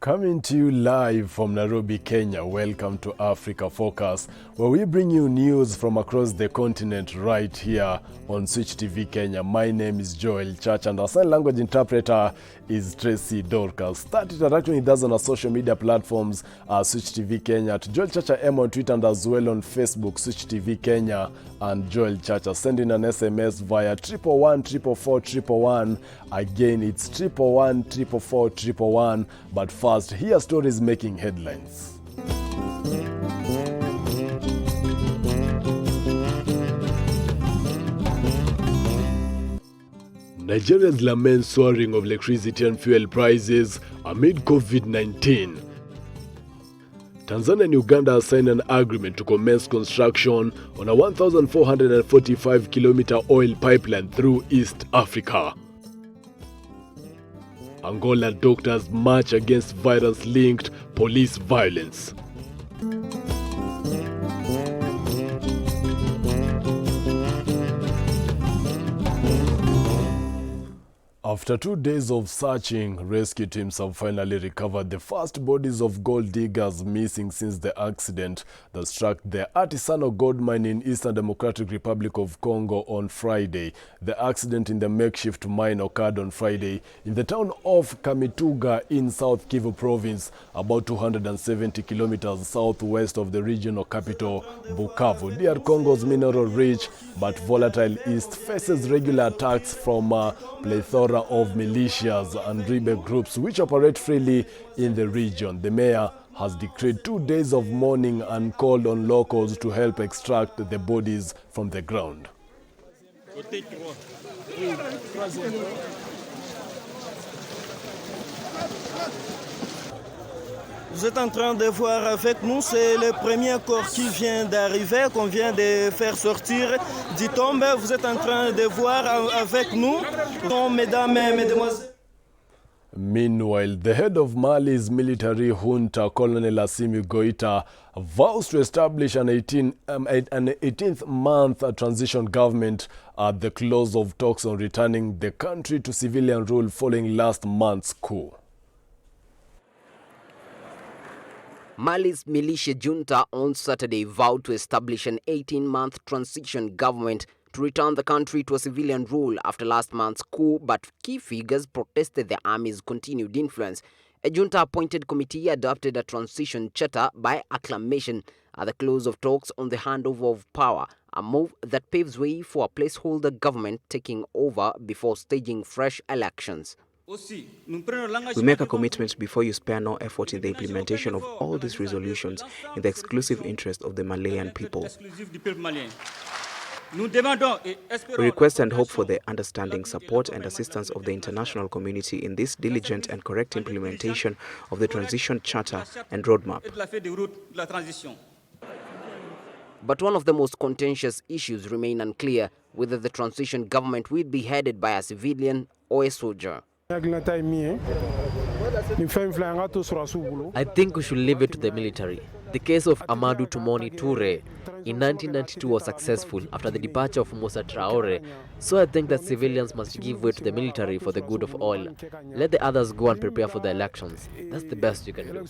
Coming to you live from Nairobi, Kenya. Welcome to Africa Focus, where we bring you news from across the continent right here on Switch TV Kenya. My name is Joel Church and our sign language interpreter is Tracy Dorcas. Start interacting with us on our social media platforms, Switch TV Kenya, at Joel Chacha M on Twitter and as well on Facebook, Switch TV Kenya and Joel Chacha. Send in an SMS via 111 Again, it's 111 But first, here stories making headlines. Nigerians lament soaring of electricity and fuel prices amid COVID-19. Tanzania and Uganda have signed an agreement to commence construction on a 1,445-kilometer oil pipeline through East Africa. Angola doctors march against virus-linked police violence. After 2 days of searching, rescue teams have finally recovered the first bodies of gold diggers missing since the accident that struck the artisanal gold mine in Eastern Democratic Republic of Congo on Friday. The accident in the makeshift mine occurred on Friday in the town of Kamituga in South Kivu province, about 270 kilometers southwest of the regional capital, Bukavu. DR Congo's mineral-rich but volatile east faces regular attacks from a plethora of militias and rebel groups which operate freely in the region. The mayor has decreed 2 days of mourning and called on locals to help extract the bodies from the ground. Vous êtes en train de voir avec nous, c'est le premier corps qui vient d'arriver, qu'on vient de faire sortir du tombe. Vous êtes en train de voir avec nous, mesdames et mesdemoiselles. Meanwhile, the head of Mali's military junta, Colonel Assimi Goita, vows to establish an 18th-month transition government at the close of talks on returning the country to civilian rule following last month's coup. Mali's militia junta on Saturday vowed to establish an 18-month transition government to return the country to a civilian rule after last month's coup, but key figures protested the army's continued influence. A junta-appointed committee adopted a transition charter by acclamation at the close of talks on the handover of power, a move that paves way for a placeholder government taking over before staging fresh elections. We make a commitment before you spare no effort in the implementation of all these resolutions in the exclusive interest of the Malayan people. We request and hope for the understanding, support and assistance of the international community in this diligent and correct implementation of the transition charter and roadmap. But one of the most contentious issues remain unclear: whether the transition government will be headed by a civilian or a soldier. I think we should leave it to the military. The case of Amadou Toumani Toure in 1992 was successful after the departure of Moussa Traore, so I think that civilians must give way to the military for the good of all. Let the others go and prepare for the elections. That's the best you can do.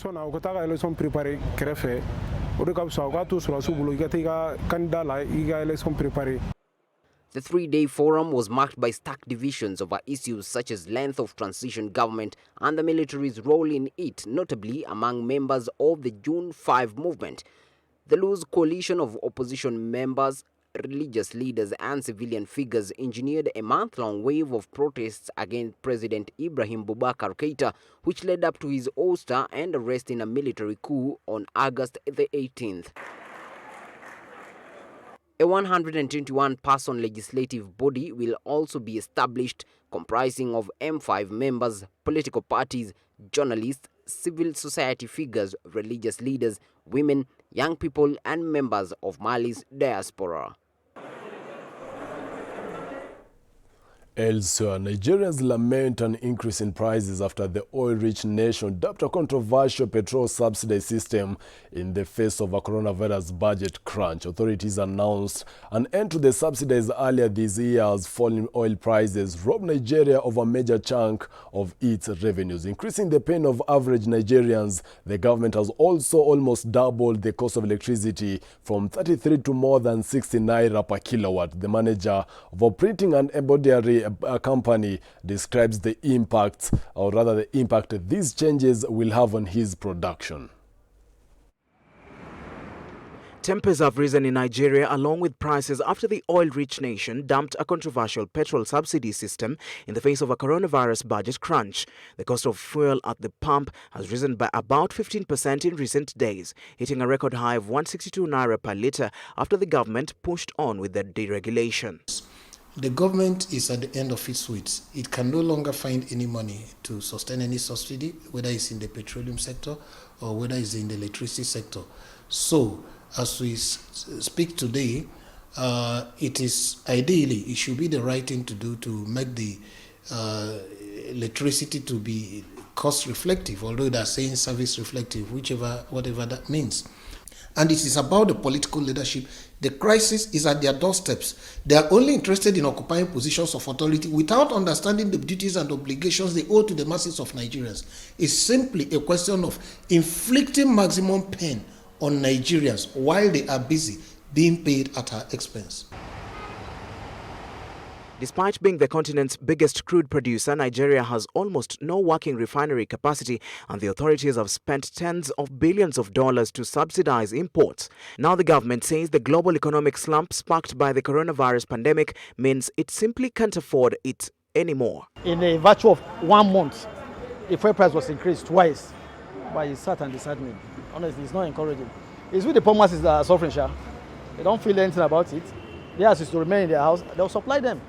The three-day forum was marked by stark divisions over issues such as length of transition government and the military's role in it, notably among members of the June 5 movement. The loose coalition of opposition members, religious leaders and civilian figures engineered a month-long wave of protests against President Ibrahim Boubacar Keita, which led up to his ouster and arrest in a military coup on August the 18th. A 121-person legislative body will also be established, comprising of M5 members, political parties, journalists, civil society figures, religious leaders, women, young people, and members of Mali's diaspora. Elsewhere, Nigerians lament an increase in prices after the oil-rich nation dumped a controversial petrol subsidy system in the face of a coronavirus budget crunch. Authorities announced an end to the subsidies earlier this year as falling oil prices robbed Nigeria of a major chunk of its revenues. Increasing the pain of average Nigerians, the government has also almost doubled the cost of electricity from 33 to more than 60 naira per kilowatt. The manager of a printing and embroidery company describes the impact, or rather the impact these changes will have on his production. Tempers have risen in Nigeria along with prices after the oil-rich nation dumped a controversial petrol subsidy system in the face of a coronavirus budget crunch. The cost of fuel at the pump has risen by about 15% in recent days, hitting a record high of 162 naira per litre after the government pushed on with the deregulation. The government is at the end of its wits. It can no longer find any money to sustain any subsidy, whether it's in the petroleum sector or whether it's in the electricity sector. So, as we speak today, it is ideally, it should be the right thing to do to make the electricity to be cost reflective, although they're saying service reflective, whatever that means. And it is about the political leadership. The crisis is at their doorsteps. They are only interested in occupying positions of authority without understanding the duties and obligations they owe to the masses of Nigerians. It's simply a question of inflicting maximum pain on Nigerians while they are busy being paid at our expense. Despite being the continent's biggest crude producer, Nigeria has almost no working refinery capacity, and the authorities have spent tens of billions of dollars to subsidize imports. Now the government says the global economic slump sparked by the coronavirus pandemic means it simply can't afford it anymore. In a virtue of 1 month, the fuel price was increased twice. But it's sad and disheartening. Honestly, it's not encouraging. It's with the poor masses that are suffering, Sha. They don't feel anything about it. Theirs is to remain in their house. They'll supply them.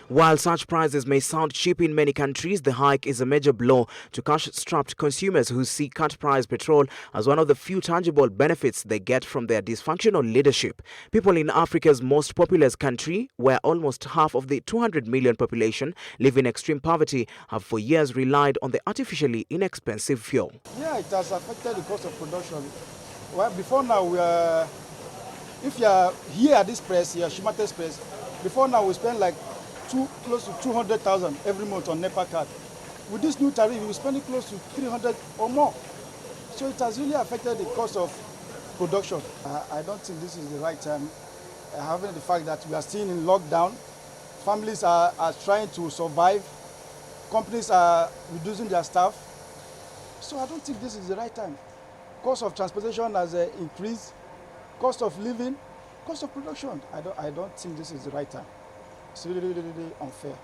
While such prices may sound cheap in many countries, the hike is a major blow to cash-strapped consumers who see cut-price petrol as one of the few tangible benefits they get from their dysfunctional leadership. People in Africa's most populous country, where almost half of the 200 million population live in extreme poverty, have for years relied on the artificially inexpensive fuel. Yeah, it has affected the cost of production. Well, before now, if you are here at this price, your Shimate's price, before now we spend like close to 200,000 every month on NEPA card. With this new tariff, we're spending close to 300 or more. So it has really affected the cost of production. I don't think this is the right time, having the fact that we are still in lockdown. Families are trying to survive. Companies are reducing their staff. So I don't think this is the right time. Cost of transportation has increased. Cost of living, cost of production. I don't think this is the right time. It's really unfair.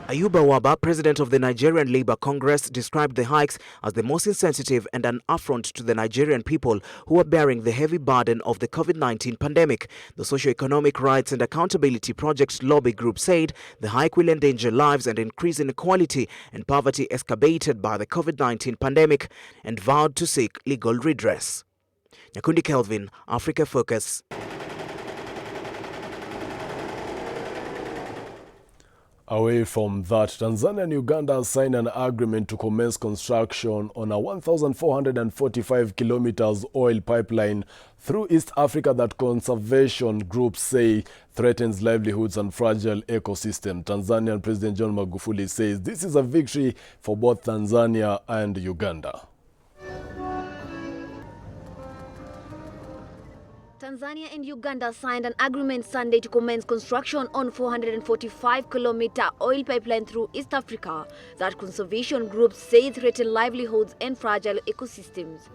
Ayuba Waba, president of the Nigerian Labour Congress, described the hikes as the most insensitive and an affront to the Nigerian people who are bearing the heavy burden of the COVID-19 pandemic. The Socio-Economic Rights and Accountability Project lobby group said the hike will endanger lives and increase inequality and poverty exacerbated by the COVID-19 pandemic, and vowed to seek legal redress. Nyakundi Kelvin, Africa Focus. Away from that, Tanzania and Uganda signed an agreement to commence construction on a 1,445 kilometers oil pipeline through East Africa that conservation groups say threatens livelihoods and fragile ecosystem. Tanzanian President John Magufuli says this is a victory for both Tanzania and Uganda. Tanzania and Uganda signed an agreement Sunday to commence construction on 445-kilometer oil pipeline through East Africa that conservation groups say threaten livelihoods and fragile ecosystems.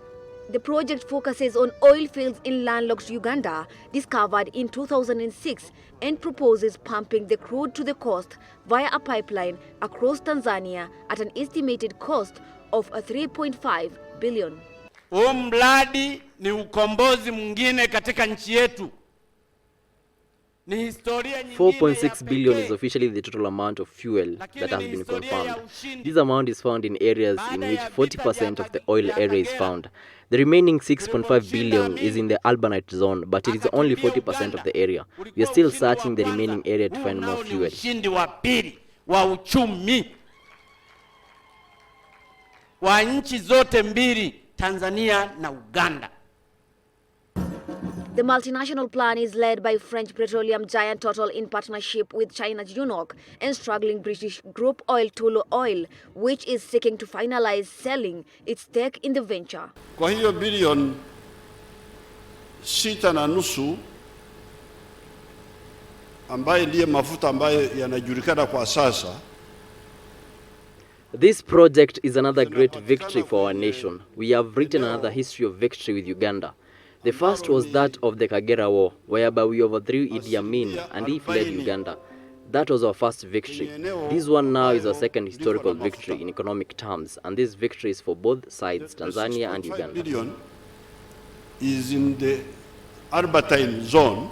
The project focuses on oil fields in landlocked Uganda discovered in 2006 and proposes pumping the crude to the coast via a pipeline across Tanzania at an estimated cost of 3.5 billion. Mradi ni ukombozi mwingine katika nchi yetu. 4.6 billion is officially the total amount of fuel that has been confirmed. This amount is found in areas in which 40% of the oil area is found. The remaining 6.5 billion is in the urbanite zone, but it is only 40% of the area. We are still searching the remaining area to find more fuel. Wa nchi zote mbili, Tanzania na Uganda. The multinational plan is led by French petroleum giant Total in partnership with China's UNOC and struggling British group Oil Tullow Oil, which is seeking to finalize selling its stake in the venture. Kwa hiyo bilioni 6.5 ambaye ndiye mafuta ambayo yanajulikana kwa sasa. This project is another great victory for our nation. We have written another history of victory with Uganda. The first was that of the Kagera War, whereby we overthrew Idi Amin and he fled Uganda. That was our first victory. This one now is our second historical victory in economic terms, and this victory is for both sides, Tanzania and Uganda. Billion is in the Arbatine zone,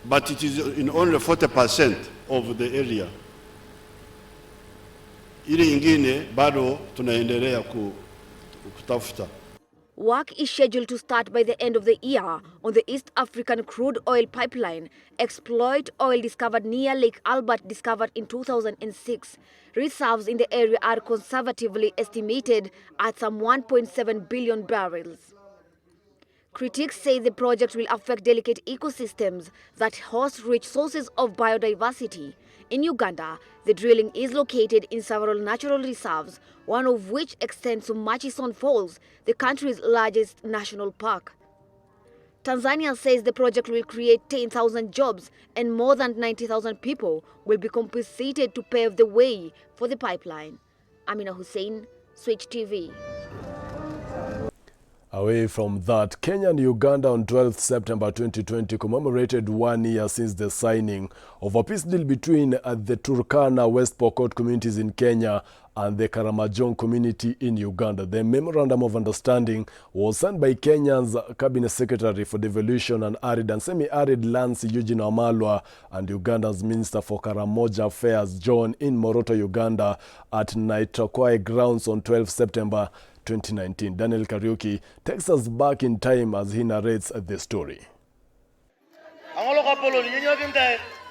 but it is in only 40% of the area. Ili ingine bado tunaendelea kutafuta. Work is scheduled to start by the end of the year on the East African crude oil pipeline, exploit oil discovered near Lake Albert, discovered in 2006. Reserves in the area are conservatively estimated at some 1.7 billion barrels. Critics say the project will affect delicate ecosystems that host rich sources of biodiversity. In Uganda, the drilling is located in several natural reserves, one of which extends to Murchison Falls, the country's largest national park. Tanzania says the project will create 10,000 jobs and more than 90,000 people will be compensated to pave the way for the pipeline. Amina Hussein, Switch TV. Away from that, Kenya and Uganda on 12th September 2020 commemorated 1 year since the signing of a peace deal between the Turkana West Pokot communities in Kenya and the Karamojong community in Uganda. The Memorandum of Understanding was signed by Kenya's Cabinet Secretary for Devolution and Arid and Semi-Arid Lands Eugene Wamalwa and Uganda's Minister for Karamoja Affairs John in Moroto, Uganda at Naitokwae grounds on 12 September 2019. Daniel Kariuki takes us back in time as he narrates the story.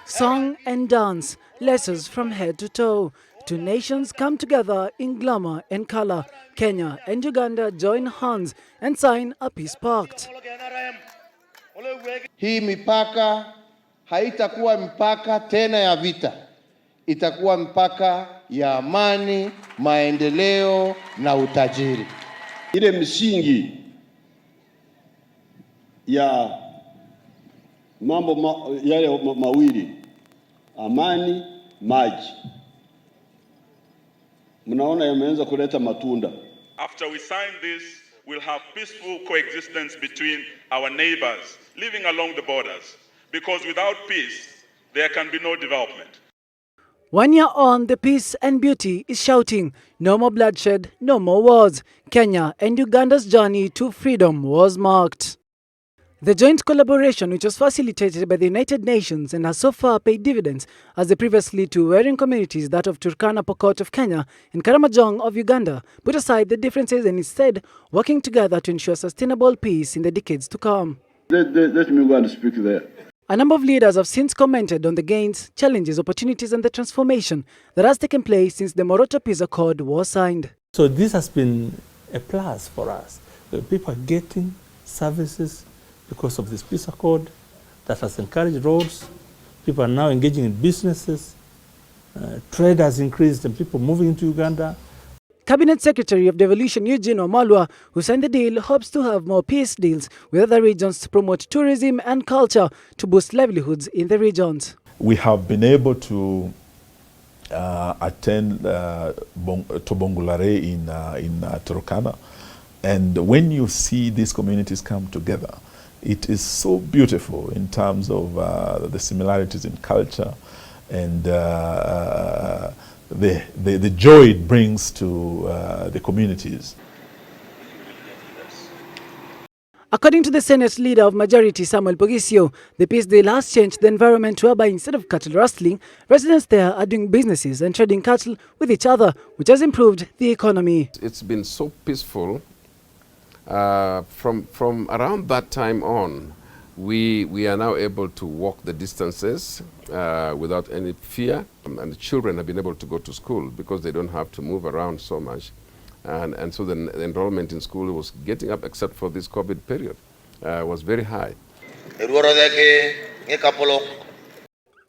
Song and dance, lessons from head to toe. Two nations come together in glamour and color. Kenya and Uganda join hands and sign a peace pact. Hii mipaka haitakuwa mpaka tena ya vita. Itakuwa mpaka ya amani, maendeleo na utajiri. Ile msingi ya mambo yale mawili, amani, maji, mnaona yameanza kuleta matunda. After we sign this, we'll have peaceful coexistence between our neighbors living along the borders, because without peace, there can be no development. 1 year on, the peace and beauty is shouting, no more bloodshed, no more wars. Kenya and Uganda's journey to freedom was marked. The joint collaboration, which was facilitated by the United Nations and has so far paid dividends, as the previously two warring communities, that of Turkana Pokot of Kenya and Karamojong of Uganda, put aside the differences and instead working together to ensure sustainable peace in the decades to come. Let me go and speak there. A number of leaders have since commented on the gains, challenges, opportunities and the transformation that has taken place since the Moroto Peace Accord was signed. So this has been a plus for us. People are getting services because of this peace accord that has encouraged roads. People are now engaging in businesses. Trade has increased and people moving into Uganda. Cabinet Secretary of Devolution Eugene Wamalwa, who signed the deal, hopes to have more peace deals with other regions to promote tourism and culture to boost livelihoods in the regions. We have been able to attend Tobongulare in Turkana, and when you see these communities come together, it is so beautiful in terms of the similarities in culture and the joy it brings to the communities. According to the Senate leader of majority, Samuel Pogisio, the peace deal has changed the environment whereby instead of cattle rustling, residents there are doing businesses and trading cattle with each other, which has improved the economy. It's been so peaceful. From around that time on, we are now able to walk the distances without any fear, and the children have been able to go to school because they don't have to move around so much. And so the enrollment in school was getting up, except for this COVID period, was very high.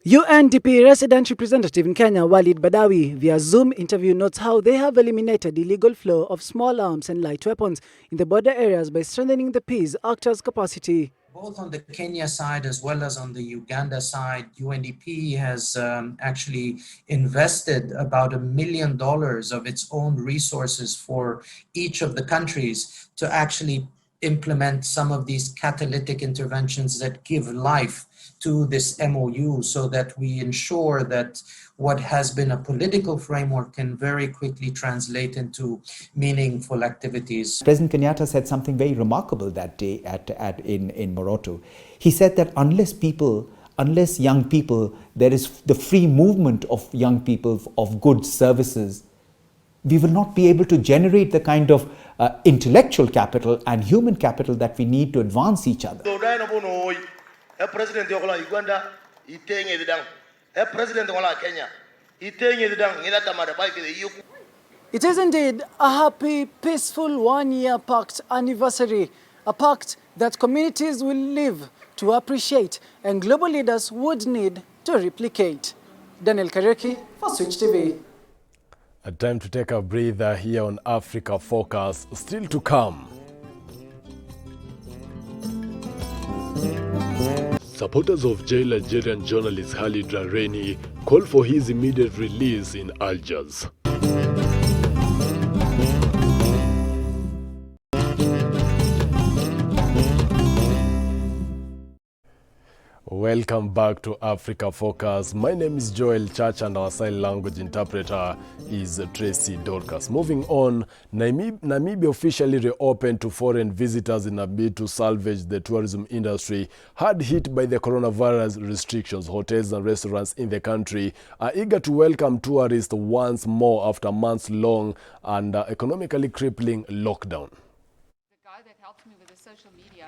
UNDP resident representative in Kenya, Walid Badawi, via Zoom interview notes how they have eliminated illegal flow of small arms and light weapons in the border areas by strengthening the peace actors' capacity. Both on the Kenya side as well as on the Uganda side, UNDP has actually invested about $1 million of its own resources for each of the countries to actually implement some of these catalytic interventions that give life to this MOU, so that we ensure that what has been a political framework can very quickly translate into meaningful activities. President Kenyatta said something very remarkable that day in Moroto. He said that unless young people, there is the free movement of young people, of goods, services, we will not be able to generate the kind of intellectual capital and human capital that we need to advance each other. President of Uganda, President of Kenya, It is indeed a happy, peaceful one-year pact anniversary, a pact that communities will live to appreciate and global leaders would need to replicate. Daniel Kareki for Switch TV. A time to take a breather here on Africa Focus. Still to come. Supporters of jailed Algerian journalist Khalid Rarini call for his immediate release in Algiers. Welcome back to Africa Focus. My name is Joel Church and our sign language interpreter is Tracy Dorcas. Moving on, Namibia officially reopened to foreign visitors in a bid to salvage the tourism industry hard hit by the coronavirus restrictions. Hotels and restaurants in the country are eager to welcome tourists once more after months-long and economically crippling lockdown. The guy that helped me with the social media.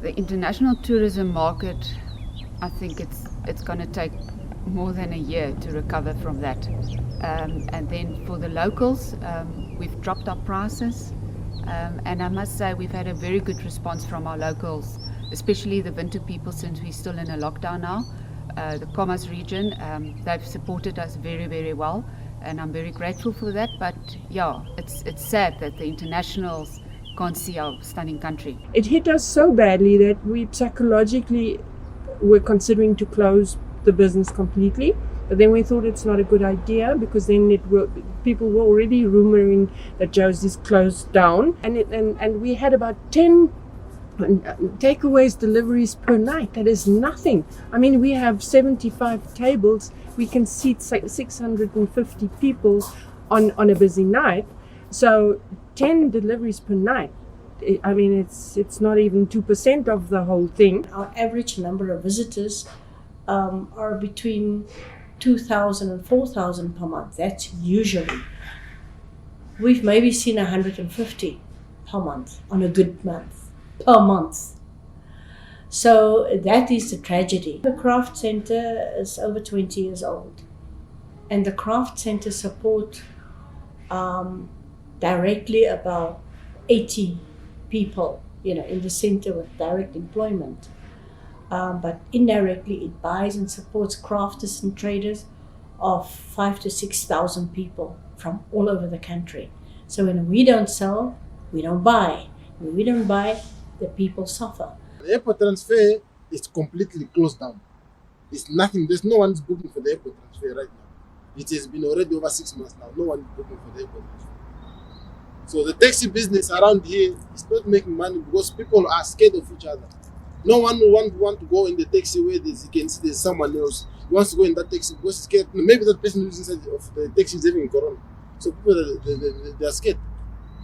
The international tourism market, I think it's going to take more than a year to recover from that. And then for the locals, we've dropped our prices. And I must say we've had a very good response from our locals, especially the winter people, since we're still in a lockdown now. The Commerce region, they've supported us very, very well. And I'm very grateful for that. But yeah, it's sad that the internationals can't see our stunning country. It hit us so badly that we psychologically were considering to close the business completely. But then we thought it's not a good idea, because then people were already rumoring that Josie's closed down. And we had about 10 takeaways, deliveries per night. That is nothing. I mean, we have 75 tables. We can seat 650 people on a busy night. So 10 deliveries per night. I mean, it's not even 2% of the whole thing. Our average number of visitors are between 2,000 and 4,000 per month. That's usually. We've maybe seen 150 per month on a good month, per month. So that is the tragedy. The Craft Center is over 20 years old, and the Craft Center support directly about 80 people, in the center with direct employment. But indirectly, it buys and supports crafters and traders of 5,000 to 6,000 people from all over the country. So when we don't sell, we don't buy. When we don't buy, the people suffer. The airport transfer is completely closed down. It's nothing. There's no one booking for the airport transfer right now. It has been already over 6 months now. No one is booking for the airport transfer. So the taxi business around here is not making money because people are scared of each other. No one want to go in the taxi where you can see there's someone else. He wants to go in that taxi because he's scared. Maybe that person who's inside of the taxi is having corona. So people they are scared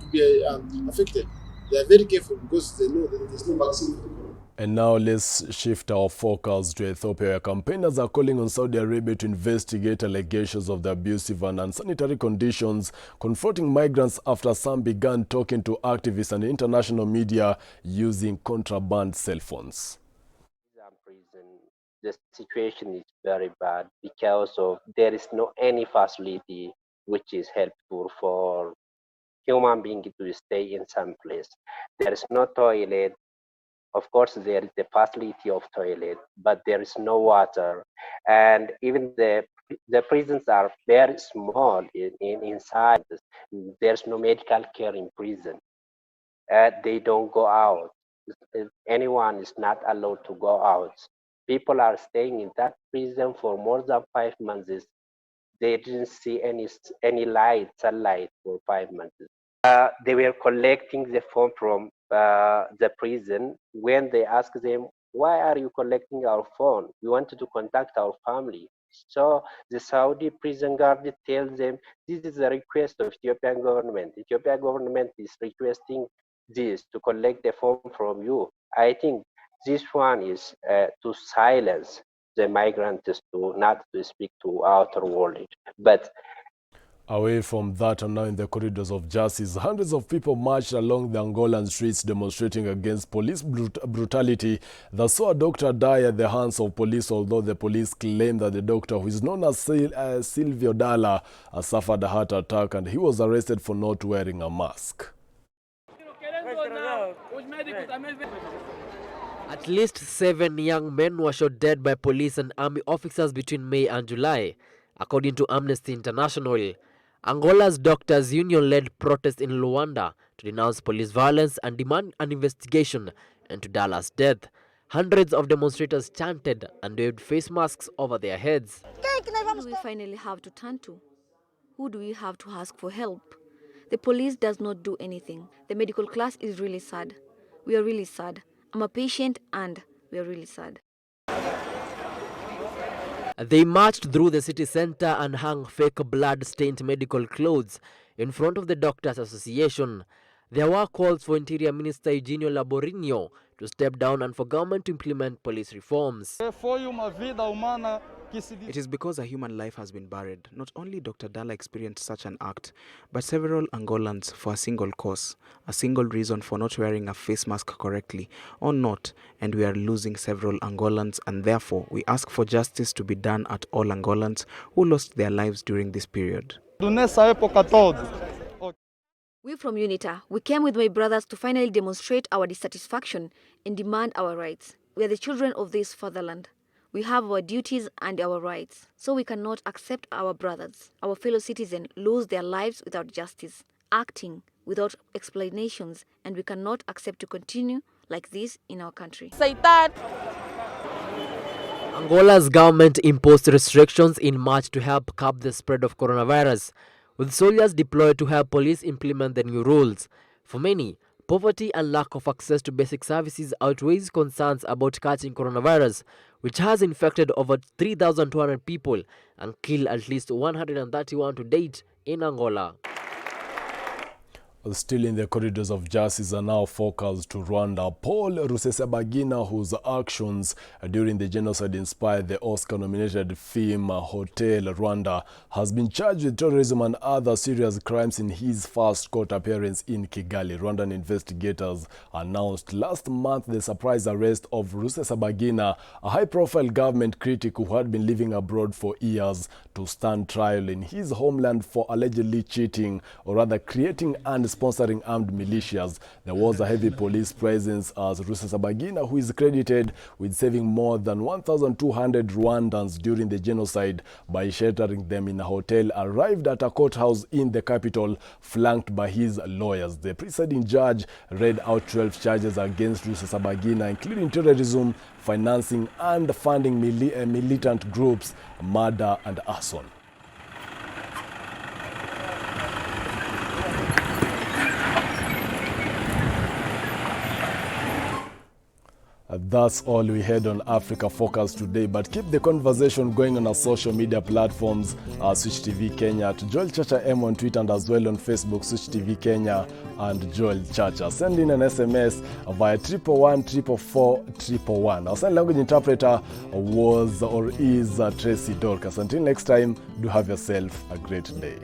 to be affected. They are very careful because they know that there's no vaccine for the corona. And now let's shift our focus to Ethiopia, where campaigners are calling on Saudi Arabia to investigate allegations of the abusive and unsanitary conditions confronting migrants after some began talking to activists and international media using contraband cell phones. The situation is very bad because of there is no any facility which is helpful for human being to stay in some place. There is no toilet. Of course, there is the facility of toilet, but there is no water, and even the prisons are very small inside. There's no medical care in prison. They don't go out. Anyone is not allowed to go out. People are staying in that prison for more than 5 months. They didn't see any light, sunlight for 5 months. They were collecting the phone from the prison. When they asked them, why are you collecting our phone? We wanted to contact our family. So the Saudi prison guard tells them, this is a request of Ethiopian government. Ethiopian government is requesting this to collect the phone from you. I think this one is to silence the migrants, to not to speak to outer world. But away from that, and now in the corridors of justice, hundreds of people marched along the Angolan streets demonstrating against police brutality that saw a doctor die at the hands of police, although the police claim that the doctor, who is known as Silvio Dalla, suffered a heart attack and he was arrested for not wearing a mask. At least 7 young men were shot dead by police and army officers between May and July, according to Amnesty International. Angola's doctors' union led protests in Rwanda to denounce police violence and demand an investigation into Dalla's death. Hundreds of demonstrators chanted and waved face masks over their heads. Who do we finally have to turn to? Who do we have to ask for help? The police does not do anything. The medical class is really sad. We are really sad. I'm a patient and we are really sad. They marched through the city center and hung fake blood-stained medical clothes in front of the Doctors Association. There were calls for Interior Minister Eugenio Laborinho to step down and for government to implement police reforms. It is because a human life has been buried. Not only Dr. Dalla experienced such an act, but several Angolans for a single cause, a single reason for not wearing a face mask correctly or not, and we are losing several Angolans, and therefore we ask for justice to be done at all Angolans who lost their lives during this period. We from UNITA, we came with my brothers to finally demonstrate our dissatisfaction and demand our rights. We are the children of this fatherland. We have our duties and our rights, so we cannot accept our brothers, our fellow citizens, lose their lives without justice, acting without explanations, and we cannot accept to continue like this in our country. Angola's government imposed restrictions in March to help curb the spread of coronavirus, with soldiers deployed to help police implement the new rules. For many, poverty and lack of access to basic services outweighs concerns about catching coronavirus, which has infected over 3,200 people and killed at least 131 to date in Angola. Still in the corridors of justice are now focused to Rwanda. Paul Rusesabagina, whose actions during the genocide inspired the Oscar-nominated film Hotel Rwanda, has been charged with terrorism and other serious crimes in his first court appearance in Kigali. Rwandan investigators announced last month the surprise arrest of Rusesabagina, a high-profile government critic who had been living abroad for years, to stand trial in his homeland for allegedly cheating, or rather creating and sponsoring armed militias. There was a heavy police presence as Rusesabagina, who is credited with saving more than 1,200 Rwandans during the genocide by sheltering them in a hotel, arrived at a courthouse in the capital, flanked by his lawyers. The presiding judge read out 12 charges against Rusesabagina, including terrorism, financing and funding militant groups, murder and arson. That's all we had on Africa Focus today, but keep the conversation going on our social media platforms, Switch TV Kenya, at Joel Chacha M on Twitter, and as well on Facebook, Switch TV Kenya and Joel Chacha. Send in an SMS via 111 444 111. Our sign language interpreter was or is Tracy Dorcas. Until next time, do have yourself a great day.